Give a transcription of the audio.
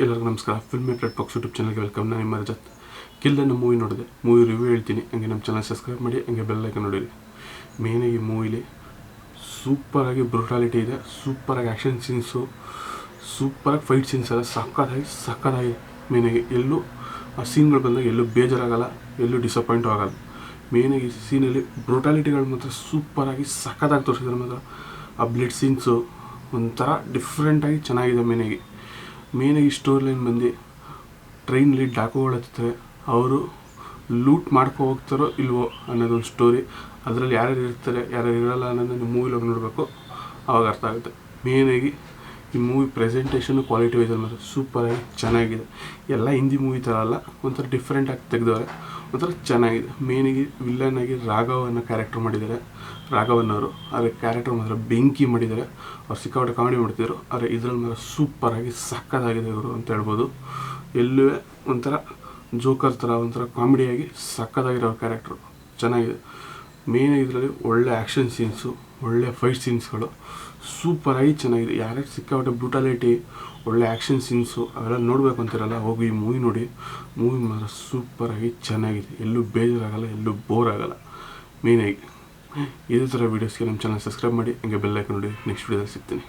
ಎಲ್ಲರಿಗೂ ನಮಸ್ಕಾರ. Film red box YouTube ಚಾನಲ್ಗೆ ವೆಲ್ಕಮ್. ನಾನು ನಿಮ್ಮ ರಜತ್. ಕಿಲ್ಲನ್ನು ಮೂವಿ ನೋಡಿದೆ, ಮೂವಿ ರಿವ್ಯೂ ಹೇಳ್ತೀನಿ. ಹಂಗೆ ನಮ್ಮ ಚಾನಲ್ ಸಬ್ಸ್ಕ್ರೈಬ್ ಮಾಡಿ, ಹಂಗೆ ಬೆಲ್ ಐಕನ್ ನೋಡಿರಿ. ಮೇನಾಗಿ ಮೂವಿಲಿ ಸೂಪರಾಗಿ ಬ್ರೂಟಾಲಿಟಿ ಇದೆ, ಸೂಪರಾಗಿ ಆ್ಯಕ್ಷನ್ ಸೀನ್ಸು, ಸೂಪರಾಗಿ ಫೈಟ್ ಸೀನ್ಸ್ ಎಲ್ಲ ಸಕ್ಕತ್ತಾಗಿ ಮೇನಾಗಿ ಎಲ್ಲೂ ಆ ಸೀನ್ಗಳು ಬಂದಾಗ ಎಲ್ಲೂ ಬೇಜಾರಾಗಲ್ಲ, ಎಲ್ಲೂ ಡಿಸಪಾಯಿಂಟು ಆಗಲ್ಲ. ಮೇನಾಗಿ ಸೀನಲ್ಲಿ ಬ್ರೂಟಾಲಿಟಿಗಳು ಮಾತ್ರ ಸೂಪರಾಗಿ ಸಕ್ಕತ್ತಾಗಿ ತೋರಿಸಿದ್ರೆ ಮಾತ್ರ. ಆ ಬ್ಲಡ್ ಸೀನ್ಸು ಒಂಥರ ಡಿಫ್ರೆಂಟಾಗಿ ಚೆನ್ನಾಗಿದೆ. ಮೇನಾಗಿ ಸ್ಟೋರಿ ಲೈನ್ ಬಂದು ಟ್ರೈನಲ್ಲಿ ಡಾಕುಗಳು ಹತ್ತಾರೆ, ಅವರು ಲೂಟ್ ಮಾಡ್ಕೊ ಹೋಗ್ತಾರೋ ಇಲ್ವೋ ಅನ್ನೋದೊಂದು ಸ್ಟೋರಿ. ಅದರಲ್ಲಿ ಯಾರ್ಯಾರು ಇರ್ತಾರೆ ಯಾರ್ಯಾರು ಇರೋಲ್ಲ ಅನ್ನೋದನ್ನು ಮೂವಿಲಿ ಹೋಗಿ ನೋಡಬೇಕು, ಆವಾಗ ಅರ್ಥ ಆಗುತ್ತೆ. ಮೇನಾಗಿ ಈ ಮೂವಿ ಪ್ರೆಸೆಂಟೇಷನು ಕ್ವಾಲಿಟಿ ವೈಸಲ್ಲಿ ಮಾತ್ರ ಸೂಪರಾಗಿ ಚೆನ್ನಾಗಿದೆ. ಎಲ್ಲ ಹಿಂದಿ ಮೂವಿ ಥರ ಅಲ್ಲ, ಒಂಥರ ಡಿಫ್ರೆಂಟಾಗಿ ತೆಗೆದವ್ರೆ, ಒಂಥರ ಚೆನ್ನಾಗಿದೆ. ಮೇನಾಗಿ ವಿಲ್ಲನ್ನಾಗಿ ರಾಘವನ್ನ ಕ್ಯಾರೆಕ್ಟರ್ ಮಾಡಿದ್ದಾರೆ, ರಾಘವನ್ ಅವರು. ಆದರೆ ಕ್ಯಾರೆಕ್ಟರ್ ಮಾತ್ರ ಬೆಂಕಿ ಮಾಡಿದ್ದಾರೆ. ಅವ್ರು ಸಿಕ್ಕಾಪಟ್ಟೆ ಕಾಮಿಡಿ ಮಾಡ್ತಿದ್ರು, ಆದರೆ ಇದರಲ್ಲಿ ಮಾತ್ರ ಸೂಪರಾಗಿ ಸಕ್ಕತ್ತಾಗಿದೆ ಇವರು ಅಂತ ಹೇಳ್ಬೋದು. ಎಲ್ಲೂ ಒಂಥರ ಜೋಕರ್ ಥರ ಒಂಥರ ಕಾಮಿಡಿಯಾಗಿ ಸಕ್ಕತ್ತಾಗಿರೋ ಕ್ಯಾರೆಕ್ಟ್ರು ಚೆನ್ನಾಗಿದೆ. ಮೇನ್ ಇದರಲ್ಲಿ ಒಳ್ಳೆ ಆ್ಯಕ್ಷನ್ ಸೀನ್ಸು, ಒಳ್ಳೆ ಫೈಟ್ ಸೀನ್ಸ್ಗಳು ಸೂಪರಾಗಿ ಚೆನ್ನಾಗಿದೆ. ಯಾರ್ಯಾರು ಸಿಕ್ಕಾಪಟ್ಟೆ ಬ್ರೂಟಾಲಿಟಿ, ಒಳ್ಳೆ ಆ್ಯಕ್ಷನ್ ಸೀನ್ಸು ಅವೆಲ್ಲ ನೋಡಬೇಕು ಅಂತಿರಲ್ಲ, ಹೋಗಿ ಈ ಮೂವಿ ನೋಡಿ. ಮೂವಿ ಮಾತ್ರ ಸೂಪರಾಗಿ ಚೆನ್ನಾಗಿದೆ, ಎಲ್ಲೂ ಬೇಜಾರಾಗಲ್ಲ, ಎಲ್ಲೂ ಬೋರ್ ಆಗಲ್ಲ. ಮೇನಾಗಿ ಇದೇ ಥರ ವೀಡಿಯೋಸ್ಗೆ ನಮ್ಮ ಚಾನಲ್ ಸಬ್ಸ್ಕ್ರೈಬ್ ಮಾಡಿ, ಹಂಗೆ ಬೆಲ್ ಐಕಾನ್ ನೋಡಿ. ನೆಕ್ಸ್ಟ್ ವೀಡಿಯೋದಲ್ಲಿ ಸಿಗ್ತೀನಿ.